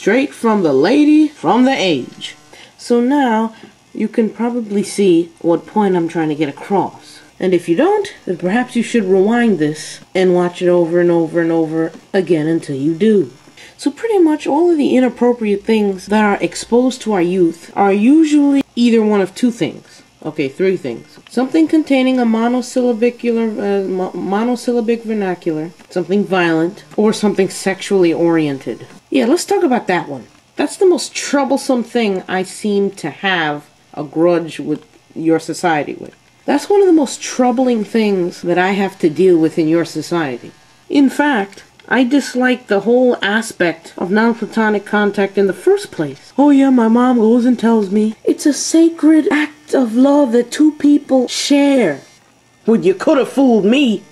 Straight from the lady from the age. So now you can probably see what point I'm trying to get across. And if you don't, then perhaps you should rewind this and watch it over and over and over again until you do. So pretty much all of the inappropriate things that are exposed to our youth are usually either one of two things. Okay, three things. Something containing a monosyllabic vernacular, something violent, or something sexually oriented. Yeah, let's talk about that one. That's the most troublesome thing I seem to have a grudge with your society with. That's one of the most troubling things that I have to deal with in your society. In fact, I dislike the whole aspect of non-platonic contact in the first place. Oh yeah, my mom goes and tells me it's a sacred act of love that two people share. Well, you could have fooled me.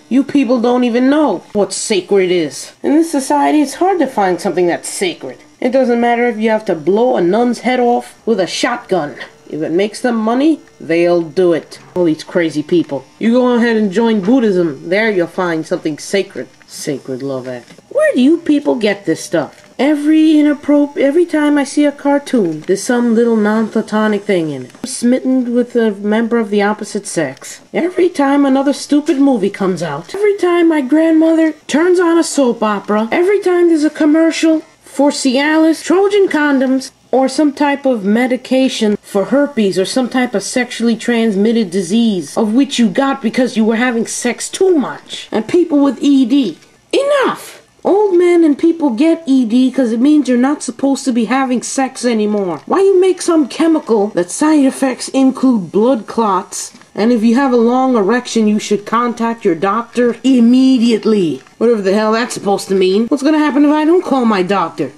You people don't even know what sacred is. In this society, it's hard to find something that's sacred. It doesn't matter if you have to blow a nun's head off with a shotgun. If it makes them money, they'll do it. All these crazy people. You go ahead and join Buddhism. There you'll find something sacred. Sacred love act. Where do you people get this stuff? Every time I see a cartoon, there's some little non-platonic thing in it. I'm smitten with a member of the opposite sex. Every time another stupid movie comes out. Every time my grandmother turns on a soap opera. Every time there's a commercial for Cialis, Trojan condoms, or some type of medication for herpes or some type of sexually transmitted disease of which you got because you were having sex too much. And people with ED. Enough! Old men and people get ED because it means you're not supposed to be having sex anymore. Why you make some chemical that side effects include blood clots, and if you have a long erection you should contact your doctor immediately. Whatever the hell that's supposed to mean. What's gonna happen if I don't call my doctor?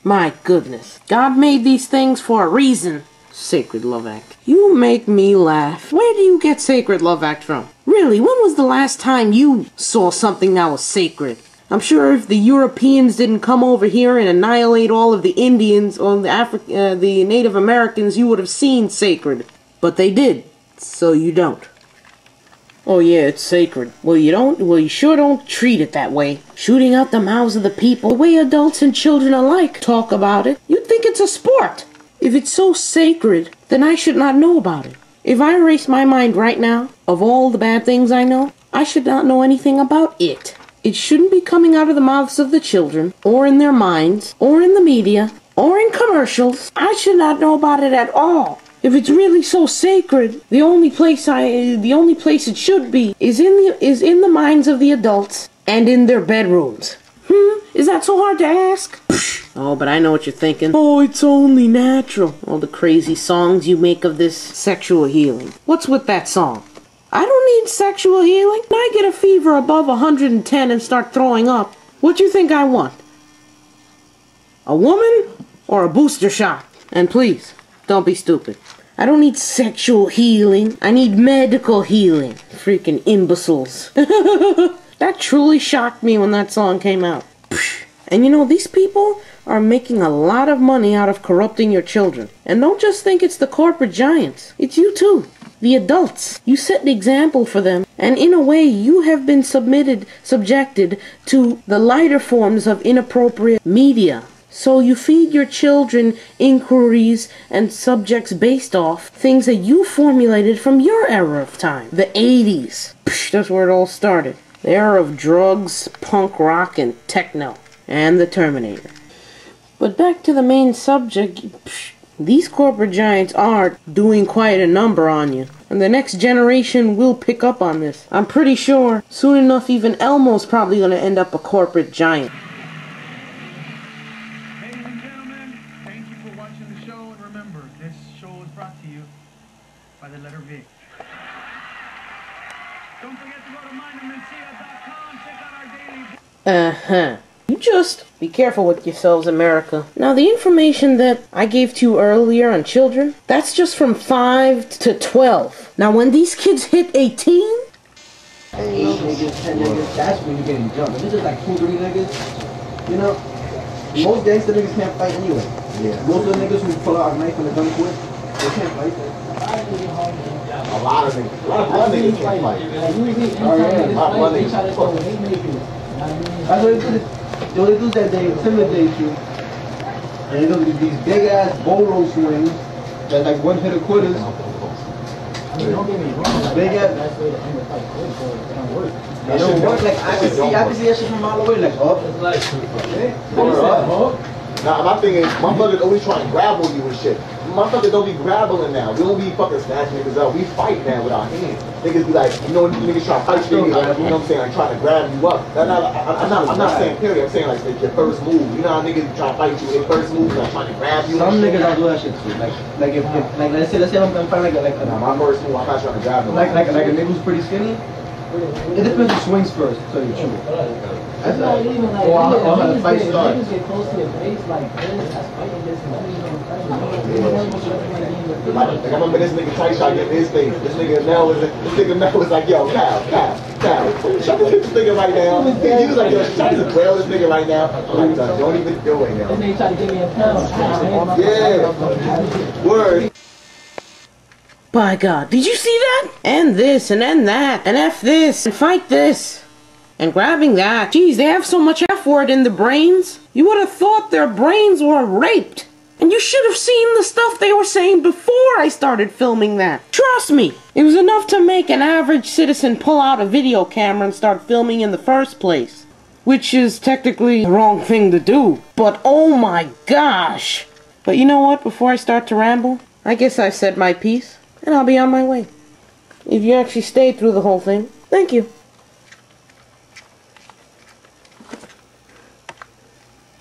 My goodness. God made these things for a reason. Sacred Love Act. You make me laugh. Where do you get Sacred Love Act from? Really, when was the last time you saw something that was sacred? I'm sure if the Europeans didn't come over here and annihilate all of the Indians or the Native Americans, you would have seen sacred. But they did, so you don't. Oh yeah, it's sacred. Well, you sure don't treat it that way. Shooting out the mouths of the people, the way adults and children alike talk about it. You'd think it's a sport. If it's so sacred, then I should not know about it. If I erase my mind right now of all the bad things I know, I should not know anything about it. It shouldn't be coming out of the mouths of the children, or in their minds, or in the media, or in commercials. I should not know about it at all. If it's really so sacred, the only place it should be is in the minds of the adults and in their bedrooms. Is that so hard to ask? Oh, but I know what you're thinking. Oh, it's only natural. All the crazy songs you make of this sexual healing. What's with that song? I don't need sexual healing. When I get a fever above 110 and start throwing up, what do you think I want? A woman or a booster shot? And please, don't be stupid. I don't need sexual healing. I need medical healing. Freaking imbeciles. That truly shocked me when that song came out. And you know, these people are making a lot of money out of corrupting your children. And don't just think it's the corporate giants. It's you too. The adults. You set an example for them. And in a way, you have been subjected to the lighter forms of inappropriate media. So you feed your children inquiries and subjects based off things that you formulated from your era of time. The 80s. That's where it all started. The era of drugs, punk rock, and techno. And the Terminator. But back to the main subject. These corporate giants are doing quite a number on you. And the next generation will pick up on this. I'm pretty sure soon enough even Elmo's probably going to end up a corporate giant. By the letter V. Don't forget to go to monumental.com. Check out our daily. You just be careful with yourselves, America. Now, the information that I gave to you earlier on children, that's just from 5 to 12. Now, when these kids hit 18... niggas, 10 niggas, that's when you're getting jumped. If it's just like 2, 3 niggas, you know, most gangster niggas can't fight anyway. Yeah. Most of the niggas who pull out a knife and a gun quick, they can't fight. A lot of niggas. A lot of niggas can't fight. That's what it is. What they do is that they intimidate you. And they do these big ass bolo swings that like one hit of quarters. Don't get me wrong. Big ass. That's the way to end the fight. It don't work. It don't work. Like I can see that shit from all the way. Like up. Nah, my thing is, motherfuckers always trying to grapple you and shit. Motherfuckers don't be grappling now. We don't be fucking snatching niggas up. We fight now with our hands. Niggas be like, you know, when niggas try to fight you, like, you know what I'm saying, like trying to grab you up. I'm not saying period. I'm saying like your first move. You know how niggas try to fight you with their first move, like trying to grab you. Some niggas don't do that shit too. Like if let's say I'm fighting like nah, my first move, I'm not trying to grab them. Like a nigga who's pretty skinny. It depends who swings first, to tell you the truth. It's not even like niggas get close to your face like this. That's fighting this Like I remember this nigga tight shot getting his face. This nigga now was like, yo, cow. Shut this nigga right now. He was like, yo, shut this grill this nigga right now. I'm like, don't even do it now. This nigga try to give me a pound. Yeah. Word. By God, did you see that? And this, and then that, and F this, and fight this, and grabbing that. Geez, they have so much F word in the brains. You would have thought their brains were raped. And you should have seen the stuff they were saying before I started filming that. Trust me, it was enough to make an average citizen pull out a video camera and start filming in the first place. Which is technically the wrong thing to do. But oh my gosh. But you know what, before I start to ramble, I guess I've said my piece. And I'll be on my way. If you actually stayed through the whole thing, thank you.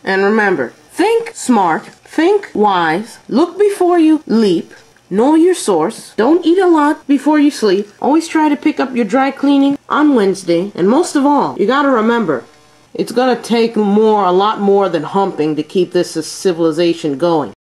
And remember, think smart, think wise, look before you leap, know your source, don't eat a lot before you sleep, always try to pick up your dry cleaning on Wednesday, and most of all, you gotta remember, it's gonna take a lot more than humping to keep this civilization going.